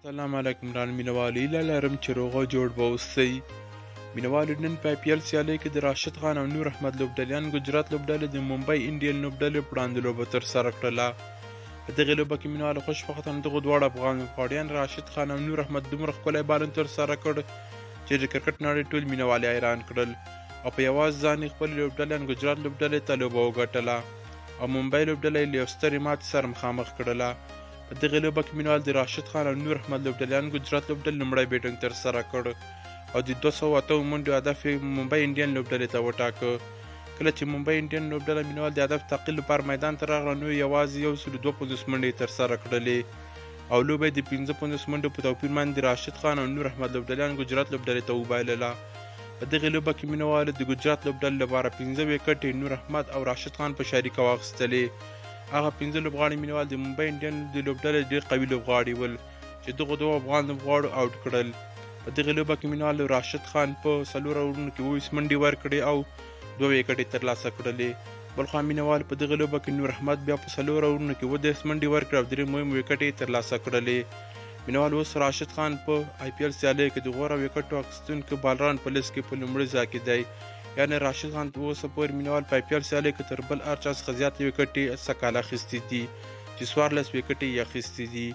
السلام علیکم ران مینوالو هیله لرم چې روغ او جوړ به اوسئ. مینوالو نن په IPL سیالۍ کې د راشد خان او نور احمد لوبډلیان ګجرات لوبډلې د ممبۍ انډین لوبډلې په وړاندې لوبه ترسره کړله. په دغې لوبه کې مینوالو خوشبختانه دغو دواړه افغان لوبغاړیان راشد خان او نور احمد دومره ښکلی بالنګ ترسره کړ چې د کرکټ نړۍ ټول مینوال یې حیران کړل او په یوازې ځان یې خپلې لوبډلیان ګجرات لوبډلې ته لوبه وګټله او ممبۍ لوبډله یې له یو سترې ماتې سره مخامخ کړله. په دغې لوبه کې مینوال د راشد خان او نور احمد لوبډلیان ګجرات لوبډلې لومړی بیټنګ ترسره کړ او د 208 منډو هدف یې ممبۍ انډین لوبډلې ته وټاکه. کله چې ممبۍ انډین لوبډله مینوال د هدف تعقیب لپاره میدان ته راغله نو یوازې 152 منډې یې ترسره کړلې او لوبه یې د 55 منډو په توپیر باندې راشد خان او نور احمد لوبډلیان ګجرات لوبډلې ته وبایلله. په دغې لوبه کې مینوالو د ګجرات لوبډلې لپاره 15 وکټې نور احمد او راشد خان په شریکه واخیستلې. هغه 15 لوبغاړي مینوال د ممبۍ انډین د لوبډلې ډېر قوي لوبغاړي ول چې دغو دوه افغان لوبغاړو آوټ کړل. په دغې لوبه کې مینوال راشد خان په 4 راوندونو کې 28 منډې ورکړې او 2 وکټې ترلاسه کړلې. بل خوا مینوال په دغې لوبه کې نور احمد بیا په 4 راوندونو کې 10 منډې ورکړې او 3 مهم وکټې ترلاسه کړلې. مینوال اوس راشد خان په IPL سیالیو کې د غوره وکټو اخیستونکي بالران په لیست کې په لومړي ځای کې دی. یعنې راشد خان تر اوسه پورې مینوال په IPL سیالیو کې تر بل هر چا څخه زیات وکټې سږ کال اخیستې دي چې 14 وکټې یې اخیستې دي.